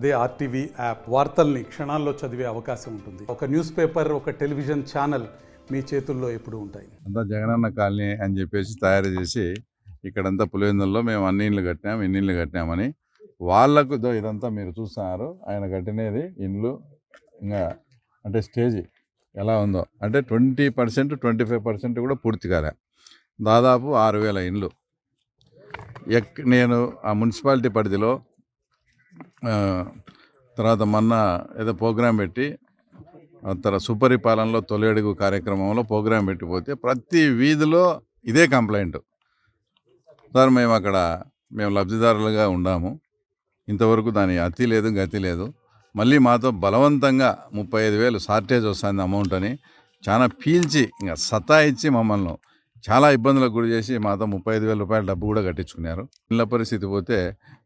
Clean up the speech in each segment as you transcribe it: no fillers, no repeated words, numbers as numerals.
అదే RTV app వార్తల్ని క్షణాల్లో చదివే అవకాశం ఉంటుంది. ఒక న్యూస్ పేపర్, ఒక టెలివిజన్ ఛానల్ మీ చేతుల్లో ఎప్పుడు ఉంటాయి. అంతా జగనన్న కాలనీ అని చెప్పేసి తయారు చేసి ఇక్కడంతా పులివెందుల్లో మేము అన్ని ఇళ్ళు కట్టినాం, ఇన్ని ఇళ్ళు కట్టినామని వాళ్ళకు ఇదంతా మీరు చూస్తున్నారు. ఆయన కట్టినది ఇండ్లు ఇంకా అంటే స్టేజ్ ఎలా ఉందో అంటే 20%, 25% కూడా పూర్తి కాలే. దాదాపు 6,000 ఇండ్లు. నేను ఆ మున్సిపాలిటీ పరిధిలో తర్వాత మొన్న ఏదో ప్రోగ్రాం పెట్టి సుపరిపాలనలో తొలి అడుగు కార్యక్రమంలో ప్రోగ్రాం పెట్టిపోతే ప్రతి వీధిలో ఇదే కంప్లైంట్. సార్ మేము లబ్ధిదారులుగా ఉన్నాము, ఇంతవరకు దాని అతి లేదు గతి లేదు, మళ్ళీ మాతో బలవంతంగా 35,000 షార్టేజ్ వస్తుంది అమౌంట్ అని చాలా పీల్చి ఇంకా సతాయిచ్చి మమ్మల్ని చాలా ఇబ్బందులకు గురి చేసి మాతో 35,000 రూపాయల డబ్బు కూడా కట్టించుకున్నారు. ఇళ్ళ పరిస్థితి పోతే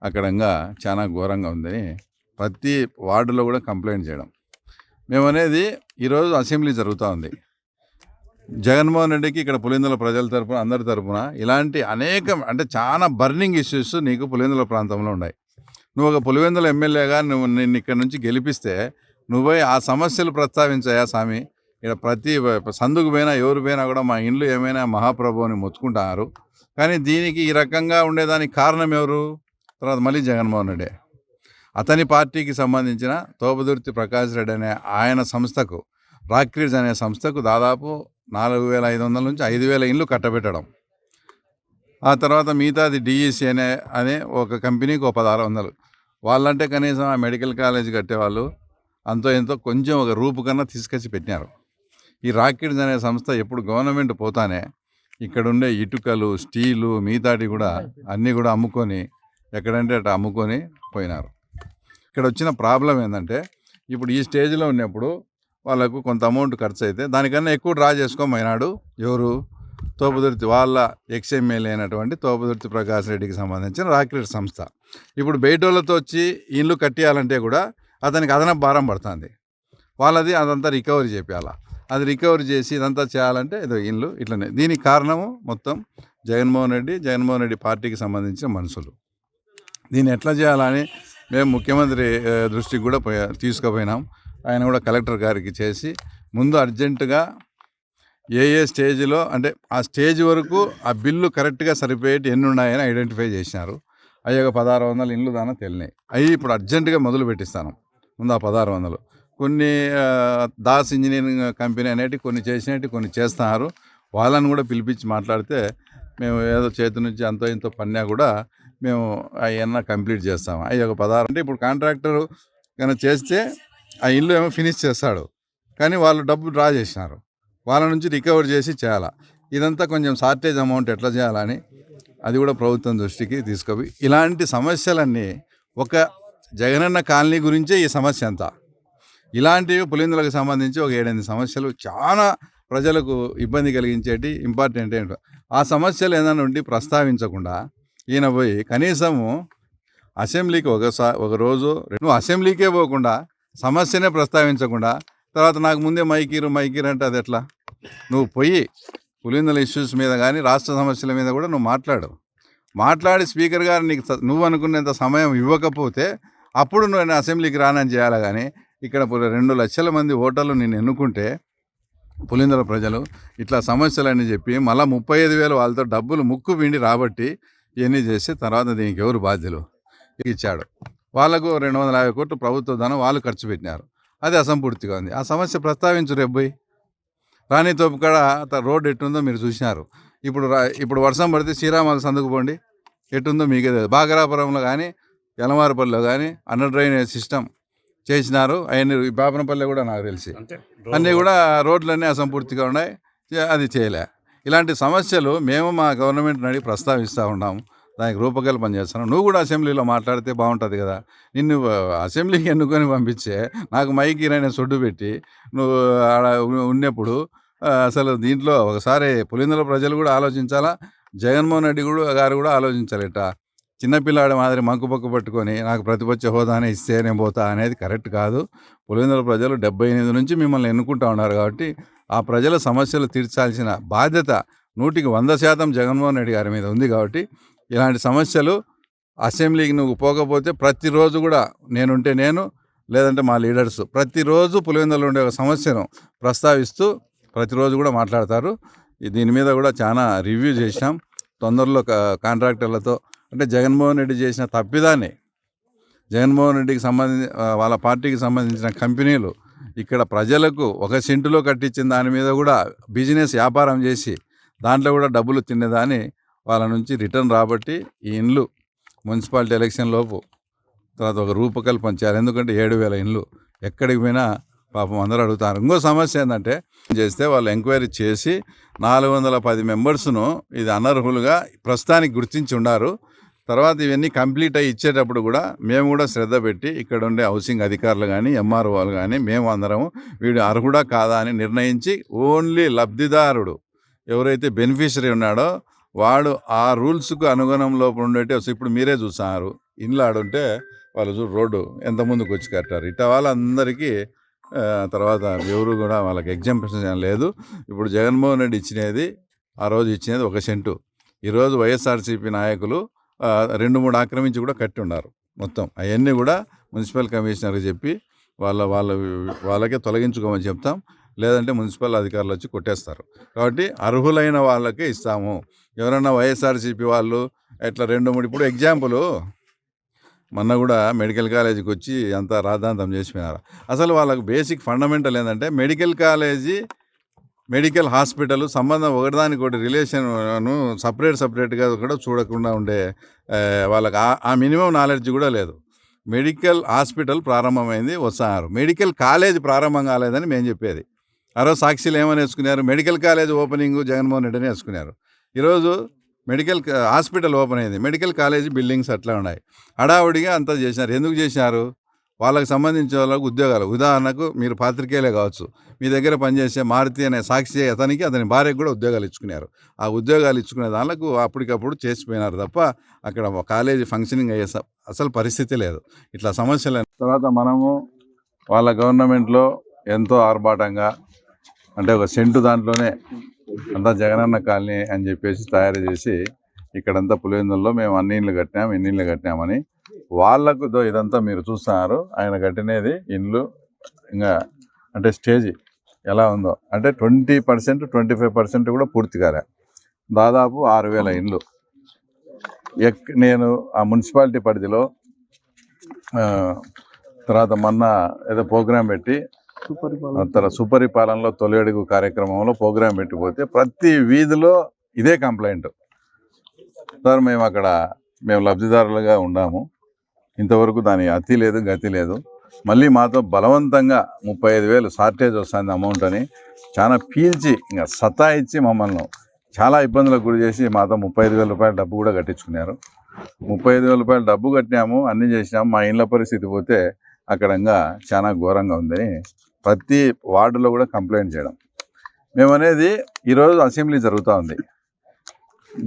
అక్కడంగా చాలా ఘోరంగా ఉందని ప్రతి వార్డులో కూడా కంప్లైంట్ చేయడం. మేమనేది ఈరోజు అసెంబ్లీ జరుగుతూ ఉంది. జగన్మోహన్ రెడ్డికి ఇక్కడ పులివెందుల ప్రజల తరపున అందరి తరపున ఇలాంటి అనేక అంటే చాలా బర్నింగ్ ఇష్యూస్ నీకు పులివెందుల ప్రాంతంలో ఉన్నాయి. నువ్వు ఒక పులివెందుల ఎమ్మెల్యేగా నిన్ను ఇక్కడ నుంచి గెలిపిస్తే నువ్వే ఆ సమస్యలు ప్రస్తావించాయా స్వామి? ఇక్కడ ప్రతి సందుకు పోయినా ఎవరు పోయినా కూడా మా ఇండ్లు ఏమైనా మహాప్రభు అని మొత్తుకుంటున్నారు. కానీ దీనికి ఈ రకంగా ఉండేదానికి కారణం ఎవరు? తర్వాత మళ్ళీ జగన్మోహన్ రెడ్డి. అతని పార్టీకి సంబంధించిన తోపుదుర్తి ప్రకాష్ రెడ్డి అనే ఆయన సంస్థకు, రాక్రీడ్స్ అనే సంస్థకు దాదాపు 4,500 నుంచి 5,000 ఇండ్లు కట్టబెట్టడం. ఆ తర్వాత మిగతాది డిఈసి అనే ఒక కంపెనీకి 1,600. వాళ్ళంటే కనీసం ఆ మెడికల్ కాలేజ్ కట్టేవాళ్ళు అంతో ఎంతో కొంచెం ఒక రూపు కన్నా తీసుకొచ్చి పెట్టినారు. ఈ రాక్రీడ్స్ అనే సంస్థ ఎప్పుడు గవర్నమెంట్ పోతానే ఇక్కడ ఉండే ఇటుకలు, స్టీలు, మిగతాటి కూడా అన్నీ కూడా అమ్ముకొని ఎక్కడంటే అట్లా అమ్ముకొని పోయినారు. ఇక్కడ వచ్చిన ప్రాబ్లం ఏంటంటే ఇప్పుడు ఈ స్టేజ్లో ఉన్నప్పుడు వాళ్ళకు కొంత అమౌంట్ ఖర్చు అయితే దానికన్నా ఎక్కువ డ్రా చేసుకోమైనాడు ఎవరు? తోపుదుర్తి వాళ్ళ ఎక్స్ఎమ్మెల్యే అయినటువంటి తోపుదుర్తి ప్రకాష్ రెడ్డికి సంబంధించిన రాక్రీడ్స్ సంస్థ. ఇప్పుడు బయటోళ్ళతో వచ్చి ఇల్లు కట్టియాలంటే కూడా అతనికి అదనపు భారం పడుతుంది. వాళ్ళది అదంతా రికవరీ చేయాలా, అది రికవరీ చేసి ఇదంతా చేయాలంటే ఏదో ఇల్లు ఇట్లనే. దీనికి కారణము మొత్తం జగన్మోహన్ రెడ్డి పార్టీకి సంబంధించిన మనుషులు. దీన్ని ఎట్లా చేయాలని మేము ముఖ్యమంత్రి దృష్టికి కూడా తీసుకుపోయినాం. ఆయన కూడా కలెక్టర్ గారికి చేసి ముందు అర్జెంటుగా ఏ స్టేజ్లో అంటే ఆ స్టేజ్ వరకు ఆ బిల్లు కరెక్ట్గా సరిపోయేటి ఎన్ని ఉన్నాయని ఐడెంటిఫై చేసినారు. అవి ఒక 1,600 ఇండ్లు దాకా తెలినాయి. అవి ఇప్పుడు అర్జెంటుగా మొదలు పెట్టిస్తాను. ముందు ఆ 1,600 కొన్ని దాస్ ఇంజనీరింగ్ కంపెనీ అనేటివి కొన్ని చేసినట్టు కొన్ని చేస్తున్నారు. వాళ్ళని కూడా పిలిపించి మాట్లాడితే మేము ఏదో చేతి నుంచి అంతో ఇంతో పన్నా కూడా మేము అవన్నీ కంప్లీట్ చేస్తాము. అవి ఒక 16 అంటే ఇప్పుడు కాంట్రాక్టర్ కనుక చేస్తే ఆ ఇల్లు ఏమో ఫినిష్ చేస్తాడు, కానీ వాళ్ళు డబ్బు డ్రా చేసినారు. వాళ్ళ నుంచి రికవర్ చేసి చేయాలా. ఇదంతా కొంచెం షార్టేజ్ అమౌంట్ ఎట్లా చేయాలని అది కూడా ప్రభుత్వం దృష్టికి తీసుకుపోయి ఇలాంటి సమస్యలన్నీ ఒక జగనన్న కాలనీ గురించే ఈ సమస్య అంతా. ఇలాంటివి పులివెందులకు సంబంధించి ఒక 7-8 సమస్యలు చాలా ప్రజలకు ఇబ్బంది కలిగించేటి ఇంపార్టెంట్ ఏంటో ఆ సమస్యలు ఏదైనా ఉండి ప్రస్తావించకుండా ఈయన పోయి కనీసము అసెంబ్లీకి ఒక రోజు నువ్వు అసెంబ్లీకే పోకుండా సమస్యనే ప్రస్తావించకుండా తర్వాత నాకు ముందే మైకీరు అంటే అది ఎట్లా? నువ్వు పోయి పులివెందుల ఇష్యూస్ మీద కానీ రాష్ట్ర సమస్యల మీద కూడా నువ్వు మాట్లాడి స్పీకర్ గారు నీకు నువ్వు అనుకునేంత సమయం ఇవ్వకపోతే అప్పుడు నువ్వు అసెంబ్లీకి రానని చేయాలి. కానీ ఇక్కడ 2 లక్షల మంది ఓటర్లు నేను ఎన్నుకుంటే పులివెందుల ప్రజలు ఇట్లా సమస్యలన్నీ చెప్పి మళ్ళీ 35,000 వాళ్ళతో డబ్బులు ముక్కు పిండి రాబట్టి ఇవన్నీ చేసి తర్వాత దీనికి ఎవరు బాధ్యులు ఇచ్చాడు? వాళ్ళకు 250 కోట్లు ప్రభుత్వ ధనం వాళ్ళు ఖర్చు పెట్టినారు. అది అసంపూర్తిగా ఉంది. ఆ సమస్య ప్రస్తావించు రేపు. రాణి తోపుకాడ రోడ్డు ఎట్టుందో మీరు చూసినారు. ఇప్పుడు వర్షం పడితే శ్రీరామాల సందుకు పోండి, ఎట్టుందో మీకే తెలియదు. బాగరాపురంలో కానీ యలమారపల్లిలో కానీ అండర్ డ్రైనేజ్ సిస్టమ్ చేసినారు. అవన్నీ బాపనపల్లి కూడా నాకు తెలిసి అన్నీ కూడా రోడ్లన్నీ అసంపూర్తిగా ఉన్నాయి, అది చేయలే. ఇలాంటి సమస్యలు మేము మా గవర్నమెంట్ అడిగి ప్రస్తావిస్తూ ఉన్నాము, దానికి రూపకల్పన చేస్తున్నాం. నువ్వు కూడా అసెంబ్లీలో మాట్లాడితే బాగుంటుంది కదా. నిన్ను అసెంబ్లీకి ఎన్నుకొని పంపించే నాకు మైకీరైన సొడ్డు పెట్టి నువ్వు ఆడ ఉన్నప్పుడు అసలు దీంట్లో ఒకసారి పులివెందుల ప్రజలు కూడా ఆలోచించాలా, జగన్మోహన్ రెడ్డి గారు కూడా ఆలోచించాలి. ఇట్లా చిన్నపిల్లాడి మాదిరి మంకుపక్కు పట్టుకొని నాకు ప్రతిపక్ష హోదానే ఇస్తే నేను పోతా అనేది కరెక్ట్ కాదు. పులివెందుల ప్రజలు 78 నుంచి మిమ్మల్ని ఎన్నుకుంటా ఉన్నారు కాబట్టి ఆ ప్రజల సమస్యలు తీర్చాల్సిన బాధ్యత 100% జగన్మోహన్ రెడ్డి గారి మీద ఉంది. కాబట్టి ఇలాంటి సమస్యలు అసెంబ్లీకి నువ్వు పోకపోతే ప్రతిరోజు కూడా నేనుంటే నేను, లేదంటే మా లీడర్స్ ప్రతిరోజు పులివెందులలో ఉండే ఒక సమస్యను ప్రస్తావిస్తూ ప్రతిరోజు కూడా మాట్లాడతారు. దీని మీద కూడా చాలా రివ్యూ చేసినాం. తొందరలో కాంట్రాక్టర్లతో, అంటే జగన్మోహన్ రెడ్డి చేసిన తప్పిదాన్ని, జగన్మోహన్ రెడ్డికి సంబంధించి వాళ్ళ పార్టీకి సంబంధించిన కంపెనీలు ఇక్కడ ప్రజలకు 1 సెంటులో కట్టించిన దాని మీద కూడా బిజినెస్ వ్యాపారం చేసి దాంట్లో కూడా డబ్బులు తినేదాన్ని వాళ్ళ నుంచి రిటర్న్ రాబట్టి ఈ ఇండ్లు మున్సిపాలిటీ ఎలక్షన్ లోపు తర్వాత ఒక రూపకల్పన చేయాలి. ఎందుకంటే 7,000 ఇండ్లు ఎక్కడికి పోయినా పాపం అందరూ అడుగుతారు. ఇంకో సమస్య ఏంటంటే చేస్తే వాళ్ళు ఎంక్వైరీ చేసి 410 మెంబర్స్ను ఇది అనర్హులుగా ప్రస్తుతానికి గుర్తించి ఉన్నారు. తర్వాత ఇవన్నీ కంప్లీట్ అయ్యి ఇచ్చేటప్పుడు కూడా మేము కూడా శ్రద్ధ పెట్టి ఇక్కడ ఉండే హౌసింగ్ అధికారులు కానీ ఎంఆర్ఓలు కానీ మేము అందరము వీడు అర్హుడా కాదా అని నిర్ణయించి ఓన్లీ లబ్ధిదారుడు ఎవరైతే బెనిఫిషరీ ఉన్నాడో వాడు ఆ రూల్స్కు అనుగుణంలో ఉండేటి. ఇప్పుడు మీరే చూస్తున్నారు, ఇండ్లు ఆడుంటే వాళ్ళు రోడ్డు ఎంత ముందుకు వచ్చి కట్టారు. ఇట్లా వాళ్ళందరికీ తర్వాత ఎవరు కూడా వాళ్ళకి ఎగ్జాంప్షన్ లేదు. ఇప్పుడు జగన్మోహన్ రెడ్డి ఇచ్చినది ఆ రోజు ఇచ్చినది 1 సెంటు. ఈరోజు వైఎస్ఆర్సీపీ నాయకులు 2-3 ఆక్రమించి కూడా కట్టి ఉన్నారు. మొత్తం అవన్నీ కూడా మున్సిపల్ కమిషనర్కి చెప్పి వాళ్ళకే తొలగించుకోమని చెప్తాం. లేదంటే మున్సిపల్ అధికారులు వచ్చి కొట్టేస్తారు. కాబట్టి అర్హులైన వాళ్ళకే ఇస్తాము. ఎవరన్నా వైఎస్ఆర్సీపీ వాళ్ళు ఇట్లా 2-3 ఇప్పుడు ఎగ్జాంపుల్ మొన్న కూడా మెడికల్ కాలేజీకి వచ్చి అంతా రాద్ధాంతం చేసిపోయినారు. అసలు వాళ్ళకు బేసిక్ ఫండమెంటల్ ఏంటంటే మెడికల్ కాలేజీ మెడికల్ హాస్పిటల్ సంబంధం ఒకటిదానికి ఒకటి రిలేషన్ను సపరేట్గా కూడా చూడకుండా ఉండే వాళ్ళకి ఆ మినిమం నాలెడ్జ్ కూడా లేదు. మెడికల్ హాస్పిటల్ ప్రారంభమైంది వస్తున్నారు, మెడికల్ కాలేజ్ ప్రారంభం కాలేదని మేము చెప్పేది. ఆ రోజు సాక్షులు ఏమని వేసుకున్నారు, medical college opening Jaganmohan Reddy అని వేసుకున్నారు. ఈరోజు మెడికల్ హాస్పిటల్ ఓపెన్ అయింది, మెడికల్ కాలేజీ బిల్డింగ్స్ అట్లా ఉన్నాయి. హడావుడిగా అంతా చేసినారు. ఎందుకు చేసినారు? వాళ్ళకి సంబంధించిన వాళ్ళకు ఉద్యోగాలు. ఉదాహరణకు మీరు పాత్రికేయులే కావచ్చు, మీ దగ్గర పనిచేసే మారుతి అనే సాక్షి అతని భార్యకు కూడా ఉద్యోగాలు ఇచ్చుకున్నారు. ఆ ఉద్యోగాలు ఇచ్చుకునే దానికి అప్పటికప్పుడు చేసిపోయినారు తప్ప అక్కడ కాలేజీ ఫంక్షనింగ్ అయ్యే అసలు పరిస్థితి లేదు. ఇట్లా సమస్యలు. తర్వాత మనము వాళ్ళ గవర్నమెంట్లో ఎంతో ఆర్భాటంగా, అంటే 1 సెంటు దాంట్లోనే అంతా జగనన్న కాలనీ అని చెప్పేసి తయారు చేసి ఇక్కడంతా పులివెందుల్లో మేము అన్ని ఇండ్లు కట్టినామని వాళ్ళకు ఇదంతా మీరు చూస్తున్నారు. ఆయన కట్టినది ఇండ్లు ఇంకా అంటే స్టేజ్ ఎలా ఉందో అంటే 20% 25% కూడా పూర్తి కాలే. దాదాపు 6,000 ఇండ్లు. నేను ఆ మున్సిపాలిటీ పరిధిలో తర్వాత మొన్న ఏదో ప్రోగ్రాం పెట్టి సుపరిపాలనలో తొలి అడుగు కార్యక్రమంలో ప్రోగ్రాం పెట్టిపోతే ప్రతి వీధిలో ఇదే కంప్లైంట్. సార్ మేము లబ్ధిదారులుగా ఉన్నాము, ఇంతవరకు దాని అతి లేదు గతి లేదు, మళ్ళీ మాతో బలవంతంగా 35,000 షార్టేజ్ వస్తుంది అమౌంట్ అని చాలా పీల్చి ఇంకా సతాయిచ్చి మమ్మల్ని చాలా ఇబ్బందులకు గురి చేసి మాతో 35,000 రూపాయల డబ్బు కూడా కట్టించుకున్నారు. 35,000 రూపాయల డబ్బు కట్టినాము, అన్నీ చేసినాము. మా ఇండ్ల పరిస్థితి పోతే అక్కడ ఇంకా చాలా ఘోరంగా ఉందని ప్రతి వార్డులో కూడా కంప్లైంట్ చేయడం. మేమనేది ఈరోజు అసెంబ్లీ జరుగుతూ ఉంది.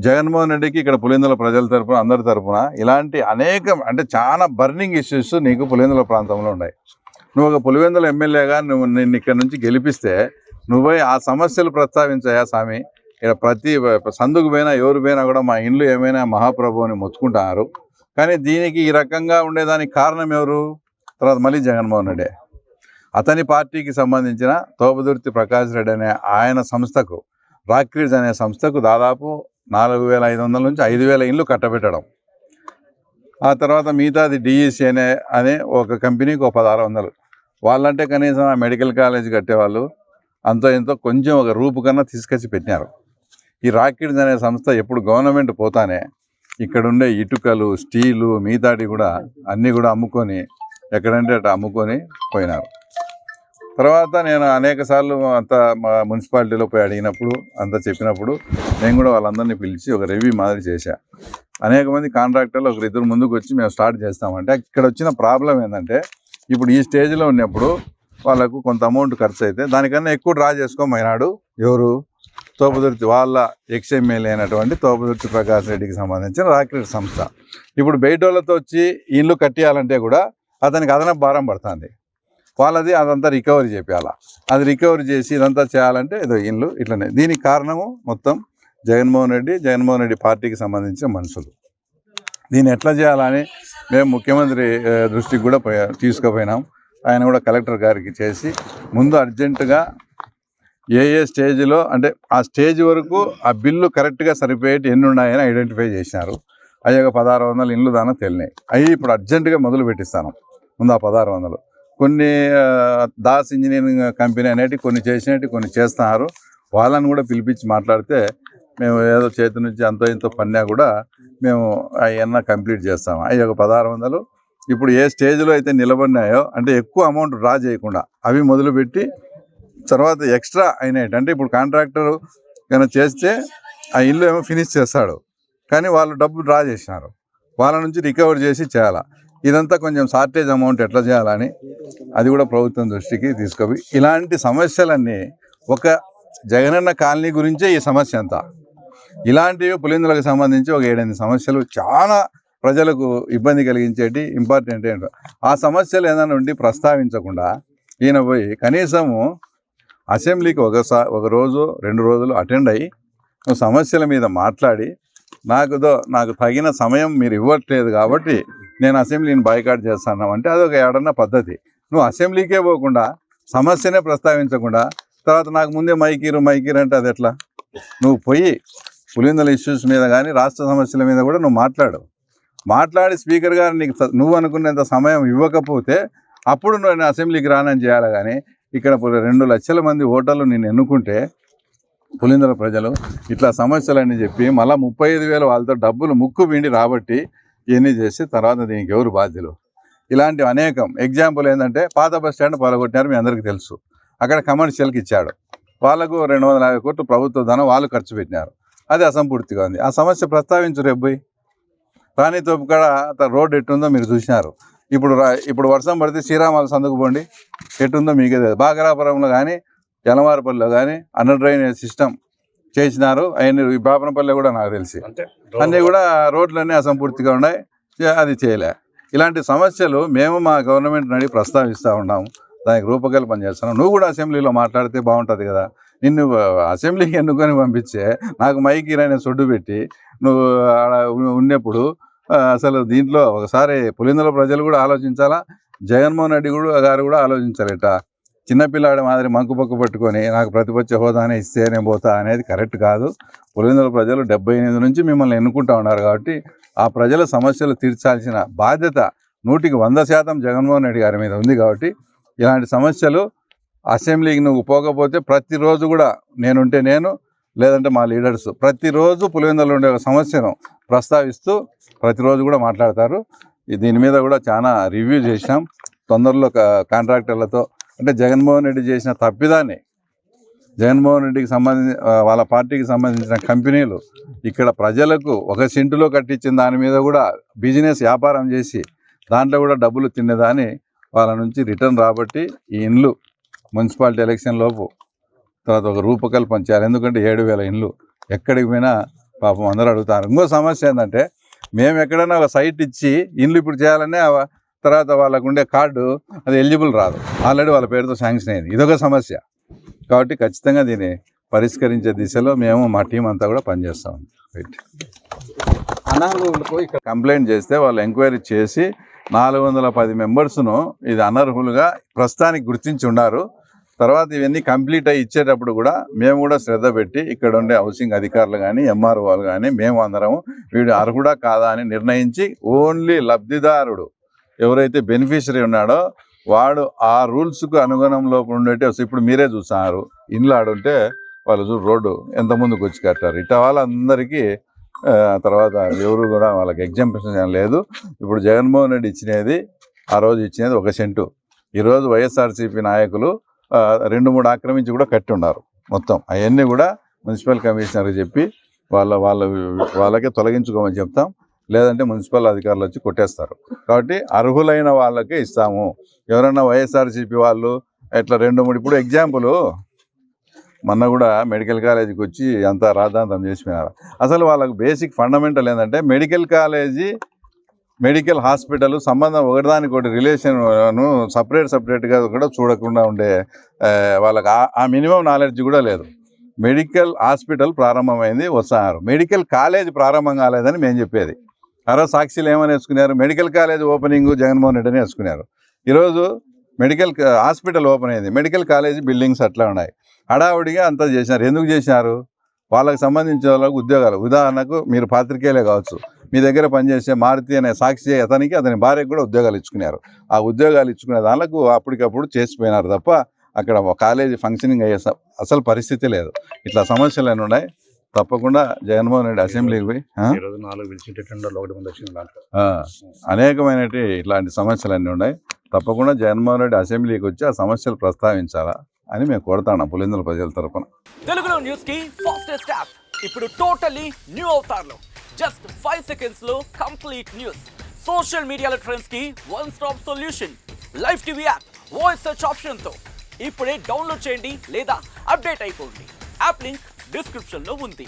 జగన్మోహన్ రెడ్డికి ఇక్కడ పులివెందుల ప్రజల తరపున అందరి తరపున ఇలాంటి అనేక అంటే చాలా బర్నింగ్ ఇష్యూస్ నీకు పులివెందుల ప్రాంతంలో ఉన్నాయి. నువ్వు ఒక పులివెందుల ఎమ్మెల్యేగా నిన్ను ఇక్కడ నుంచి గెలిపిస్తే నువ్వే ఆ సమస్యలు ప్రస్తావించాయా స్వామి? ఇక్కడ ప్రతి సందుకు పోయినా ఎవరు పోయినా కూడా మా ఇండ్లు ఏమైనా మహాప్రభు అని మొత్తుకుంటున్నారు. కానీ దీనికి ఈ రకంగా ఉండేదానికి కారణం ఎవరు? తర్వాత మళ్ళీ జగన్మోహన్ రెడ్డి. అతని పార్టీకి సంబంధించిన తోపుదుర్తి ప్రకాష్ రెడ్డి అనే ఆయన సంస్థకు, రాక్రిడ్జ్ అనే సంస్థకు దాదాపు 4,500 నుంచి 5,000 ఇండ్లు కట్టబెట్టడం. ఆ తర్వాత మిగతాది డిఈసి అనే ఒక కంపెనీకి 1,600. వాళ్ళంటే కనీసం ఆ మెడికల్ కాలేజ్ కట్టేవాళ్ళు అంతో ఎంతో కొంచెం ఒక రూపు కన్నా తీసుకొచ్చి పెట్టినారు. ఈ రాక్రిడ్జ్ అనే సంస్థ ఎప్పుడు గవర్నమెంట్ పోతానే ఇక్కడుండే ఇటుకలు, స్టీలు, మిగతాటి కూడా అన్నీ కూడా అమ్ముకొని ఎక్కడంటే అట్లా అమ్ముకొని పోయినారు. తర్వాత నేను అనేక సార్లు అంతా మా మున్సిపాలిటీలో పోయి అడిగినప్పుడు అంతా చెప్పినప్పుడు నేను కూడా వాళ్ళందరినీ పిలిచి ఒక రివ్యూ మాదిరి చేశా. అనేక మంది కాంట్రాక్టర్లు 1-2 ముందుకు వచ్చి మేము స్టార్ట్ చేస్తామంటే ఇక్కడ వచ్చిన ప్రాబ్లం ఏంటంటే ఇప్పుడు ఈ స్టేజ్లో ఉన్నప్పుడు వాళ్ళకు కొంత అమౌంట్ ఖర్చు అయితే దానికన్నా ఎక్కువ డ్రా చేసుకోమైనాడు ఎవరు? తోపుదుర్తి వాళ్ళ ఎక్స్ఎమ్మెల్యే అయినటువంటి తోపుదుర్తి ప్రకాష్ రెడ్డికి సంబంధించిన రాక్రిడ్జ్ సంస్థ. ఇప్పుడు బయట వాళ్ళతో వచ్చి ఇల్లు కట్టియాలంటే కూడా అతనికి అదనపు భారం పడుతుంది. వాళ్ళది అదంతా రికవరీ చేయాలా, అది రికవరీ చేసి ఇదంతా చేయాలంటే ఏదో ఇల్లు ఇట్లనే. దీనికి కారణము మొత్తం జగన్మోహన్ రెడ్డి పార్టీకి సంబంధించిన మనుషులు. దీన్ని ఎట్లా చేయాలని మేము ముఖ్యమంత్రి దృష్టికి కూడా తీసుకుపోయినాం. ఆయన కూడా కలెక్టర్ గారికి చేసి ముందు అర్జెంటుగా ఏ స్టేజ్లో అంటే ఆ స్టేజ్ వరకు ఆ బిల్లు కరెక్ట్గా సరిపోయేటి ఎన్ని ఉన్నాయని ఐడెంటిఫై చేసినారు. అవి ఒక 1600 ఇండ్లు దాకా తెలినాయి. అవి ఇప్పుడు అర్జెంటుగా మొదలు పెట్టిస్తాను. ముందు ఆ 1600 కొన్ని దాస్ ఇంజనీరింగ్ కంపెనీ అనేటివి కొన్ని చేసినట్టు కొన్ని చేస్తున్నారు. వాళ్ళని కూడా పిలిపించి మాట్లాడితే మేము ఏదో చేతి నుంచి అంతో ఇంతో పన్నా కూడా మేము అవన్నీ కంప్లీట్ చేస్తాము. అవి ఒక 1600 ఇప్పుడు ఏ స్టేజ్లో అయితే నిలబడినాయో అంటే ఎక్కువ అమౌంట్ డ్రా చేయకుండా అవి మొదలుపెట్టి తర్వాత ఎక్స్ట్రా అయినాయి అంటే ఇప్పుడు కాంట్రాక్టర్ కనుక చేస్తే ఆ ఇల్లు ఏమో ఫినిష్ చేస్తాడు, కానీ వాళ్ళు డబ్బు డ్రా చేసినారు, వాళ్ళ నుంచి రికవర్ చేసి చేయాలి. ఇదంతా కొంచెం షార్టేజ్ అమౌంట్ ఎట్లా చేయాలని అది కూడా ప్రభుత్వం దృష్టికి తీసుకుపోయి ఇలాంటి సమస్యలన్నీ ఒక జగనన్న కాలనీ గురించే ఈ సమస్య అంతా. ఇలాంటివి పులిందులకు సంబంధించి ఒక 7-8 సమస్యలు చాలా ప్రజలకు ఇబ్బంది కలిగించేటి ఇంపార్టెంట్ ఏంటో ఆ సమస్యలు ఏదైనా ఉండి ప్రస్తావించకుండా ఈయన పోయి కనీసము అసెంబ్లీకి ఒక రోజు 2 రోజులు అటెండ్ అయ్యి సమస్యల మీద మాట్లాడి నాకు తగిన సమయం మీరు ఇవ్వట్లేదు కాబట్టి నేను అసెంబ్లీని బాయ్కాట్ చేస్తాను అంటే అదొక ఏడన్న పద్ధతి. నువ్వు అసెంబ్లీకే పోకుండా సమస్యనే ప్రస్తావించకుండా తర్వాత నాకు ముందే మైకీరు అంటే అది ఎట్లా? నువ్వు పోయి పులిందల ఇష్యూస్ మీద కానీ రాష్ట్ర సమస్యల మీద కూడా నువ్వు మాట్లాడి స్పీకర్ గారు నీకు నువ్వు అనుకునేంత సమయం ఇవ్వకపోతే అప్పుడు నేను అసెంబ్లీకి రానని చేయాలి. కానీ ఇక్కడ 2 లక్షల మంది ఓటర్లు నేను ఎన్నుకుంటే పులిందల ప్రజలు ఇట్లా సమస్యలన్నీ చెప్పి మళ్ళీ 35,000 వాళ్ళతో డబ్బులు ముక్కు పిండి రాబట్టి ఇవన్నీ చేసి తర్వాత దీనికి ఎవరు బాధ్యులు? ఇలాంటివి అనేకం. ఎగ్జాంపుల్ ఏంటంటే పాత బస్ స్టాండ్ పలగొట్టినారు, మీ అందరికీ తెలుసు. అక్కడ కమర్షియల్కి ఇచ్చాడు, వాళ్ళకు 250 కోట్లు ప్రభుత్వ ధనం వాళ్ళు ఖర్చు పెట్టినారు, అది అసంపూర్తిగా ఉంది. ఆ సమస్య ప్రస్తావించరు. రెబ్బోయి రాణి తోపు కాడ రోడ్డు ఎట్టుందో మీరు చూసినారు. ఇప్పుడు వర్షం పడితే శ్రీరామాల సందుకు పోండి, ఎట్టుందో మీకే తెలియదు. బాగరాపురంలో కానీ యలమారపల్లిలో కానీ అండర్ డ్రైనేజ్ సిస్టమ్ చేసినారు. అవన్నీ ఈ బాపనపల్లి కూడా నాకు తెలిసి అన్నీ కూడా రోడ్లన్నీ అసంపూర్తిగా ఉన్నాయి, అది చేయలే. ఇలాంటి సమస్యలు మేము మా గవర్నమెంట్ అడిగి ప్రస్తావిస్తూ ఉన్నాము, దానికి రూపకల్పన చేస్తున్నాం. నువ్వు కూడా అసెంబ్లీలో మాట్లాడితే బాగుంటుంది కదా. నిన్ను అసెంబ్లీకి ఎన్నుకొని పంపించే నాకు మైకీరనే సొడ్డు పెట్టి నువ్వు ఉన్నప్పుడు అసలు దీంట్లో ఒకసారి పులిందల ప్రజలు కూడా ఆలోచించాలా, జగన్మోహన్ రెడ్డి గారు కూడా ఆలోచించాలట. చిన్నపిల్లాడి మాదిరి మంకుపక్కు పట్టుకొని నాకు ప్రతిపక్ష హోదానే ఇస్తే నేను పోతా అనేది కరెక్ట్ కాదు. పులిందల ప్రజలు 78 నుంచి మిమ్మల్ని ఎన్నుకుంటా ఉన్నారు కాబట్టి ఆ ప్రజల సమస్యలు తీర్చాల్సిన బాధ్యత 100% జగన్మోహన్ రెడ్డి గారి మీద ఉంది. కాబట్టి ఇలాంటి సమస్యలు అసెంబ్లీకి నువ్వు పోకపోతే ప్రతిరోజు కూడా నేనుంటే నేను లేదంటే మా లీడర్స్ ప్రతిరోజు పులివెందులలో ఉండే ఒక సమస్యను ప్రస్తావిస్తూ ప్రతిరోజు కూడా మాట్లాడతారు. దీని మీద కూడా చాలా రివ్యూ చేసినాం. తొందరలో కాంట్రాక్టర్లతో అంటే జగన్మోహన్ రెడ్డి చేసిన తప్పిదాన్ని జగన్మోహన్ రెడ్డికి సంబంధించి వాళ్ళ పార్టీకి సంబంధించిన కంపెనీలు ఇక్కడ ప్రజలకు 1 సెంటులో కట్టించిన దాని మీద కూడా బిజినెస్ వ్యాపారం చేసి దాంట్లో కూడా డబ్బులు తినేదాన్ని వాళ్ళ నుంచి రిటర్న్ రాబట్టి ఈ ఇండ్లు మున్సిపాలిటీ ఎలక్షన్ లోపు తర్వాత ఒక రూపకల్పన చేయాలి. ఎందుకంటే 7,000 ఇండ్లు ఎక్కడికి పోయినా పాపం అందరూ అడుగుతారు. ఇంకో సమస్య ఏంటంటే మేము ఎక్కడైనా ఒక సైట్ ఇచ్చి ఇండ్లు ఇప్పుడు చేయాలనే తర్వాత వాళ్ళకు ఉండే కార్డు అది ఎలిజిబుల్ రాదు, ఆల్రెడీ వాళ్ళ పేరుతో శాంక్షన్ అయింది. ఇదొక సమస్య. కాబట్టి ఖచ్చితంగా దీన్ని పరిష్కరించే దిశలో మేము మా టీం అంతా కూడా పనిచేస్తాం. రైట్, అనర్హులకు ఇక్కడ కంప్లైంట్ చేస్తే వాళ్ళు ఎంక్వైరీ చేసి 410 మెంబర్స్ను ఇది అనర్హులుగా ప్రస్తుతానికి గుర్తించి ఉన్నారు. తర్వాత ఇవన్నీ కంప్లీట్ అయ్యి ఇచ్చేటప్పుడు కూడా మేము కూడా శ్రద్ధ పెట్టి ఇక్కడ ఉండే హౌసింగ్ అధికారులు కానీ ఎంఆర్ఓలు కానీ మేము అందరం వీడు అర్హుడా కాదా అని నిర్ణయించి ఓన్లీ లబ్ధిదారుడు ఎవరైతే బెనిఫిషరీ ఉన్నాడో వాడు ఆ రూల్స్కు అనుగుణంలో ఉండేటి. ఇప్పుడు మీరే చూస్తున్నారు, ఇండ్లు ఆడుంటే వాళ్ళు రోడ్డు ఎంత ముందుకు వచ్చి కట్టారు. ఇట్లా వాళ్ళందరికీ తర్వాత ఎవరు కూడా వాళ్ళకి ఎగ్జాంప్షన్ లేదు. ఇప్పుడు జగన్మోహన్ రెడ్డి ఇచ్చినది ఆ రోజు ఇచ్చినది 1 సెంటు. ఈరోజు వైఎస్ఆర్సీపీ నాయకులు 2-3 ఆక్రమించి కూడా కట్టి ఉన్నారు. మొత్తం అవన్నీ కూడా మున్సిపల్ కమిషనర్కి చెప్పి వాళ్ళకే తొలగించుకోమని చెప్తాం, లేదంటే మున్సిపల్ అధికారులు వచ్చి కొట్టేస్తారు. కాబట్టి అర్హులైన వాళ్ళకే ఇస్తాము. ఎవరన్నా వైఎస్ఆర్సీపీ వాళ్ళు ఇట్లా 2-3 ఇప్పుడు ఎగ్జాంపుల్ మొన్న కూడా మెడికల్ కాలేజీకి వచ్చి అంతా రాద్ధాంతం చేసిపోయినారు. అసలు వాళ్ళకు బేసిక్ ఫండమెంటల్ ఏంటంటే మెడికల్ కాలేజీ మెడికల్ హాస్పిటల్ సంబంధం ఒకటిదానికొకటి రిలేషన్ను సపరేట్గా కూడా చూడకుండా ఉండే వాళ్ళకి ఆ మినిమం నాలెడ్జ్ కూడా లేదు. మెడికల్ హాస్పిటల్ ప్రారంభమైంది వస్తున్నారు, మెడికల్ కాలేజ్ ప్రారంభం కాలేదని మేము చెప్పేది. సాక్షులు ఏమని వేసుకున్నారు, medical college opening Jaganmohan Reddy అని వేసుకున్నారు. ఈరోజు హాస్పిటల్ ఓపెన్ అయింది, మెడికల్ కాలేజ్ బిల్డింగ్స్ అట్లా ఉన్నాయి. హడావుడిగా అంతా చేసినారు. ఎందుకు చేసినారు? వాళ్ళకి సంబంధించిన వాళ్ళకు ఉద్యోగాలు. ఉదాహరణకు మీరు పాత్రికేయులే కావచ్చు, మీ దగ్గర పనిచేసే మారుతి అనే సాక్షి అతని భార్యకు కూడా ఉద్యోగాలు ఇచ్చుకున్నారు. ఆ ఉద్యోగాలు ఇచ్చుకునే దానికి అప్పటికప్పుడు చేసిపోయినారు తప్ప అక్కడ కాలేజీ ఫంక్షనింగ్ అయ్యే అసలు పరిస్థితి లేదు. ఇట్లా సమస్యలు అన్నీ ఉన్నాయి. తప్పకుండా జగన్మోహన్ రెడ్డి అసెంబ్లీకి పోయి అనేకమైనటి ఇట్లాంటి సమస్యలు అన్నీ ఉన్నాయి. తప్పకుండా జగన్మోహన్ రెడ్డి అసెంబ్లీకి వచ్చి ఆ సమస్యలు ప్రస్తావించాలా అని మేము కోరుతాం పులివెందుల ప్రజల తరఫున. తెలుగులో న్యూస్ కి ఫాస్టెస్ట్ యాప్ ఇప్పుడు టోటలీ న్యూ అవతార్లో జస్ట్ 5 seconds లో కంప్లీట్ న్యూస్. సోషల్ మీడియాలో ట్రెండ్స్ కి one stop solution. Live TV app voice search option తో ఇప్పుడే డౌన్లోడ్ చేయండి లేదా అప్డేట్ అయిపోండి. యాప్ లింక్ డిస్క్రిప్షన్ లో ఉంది.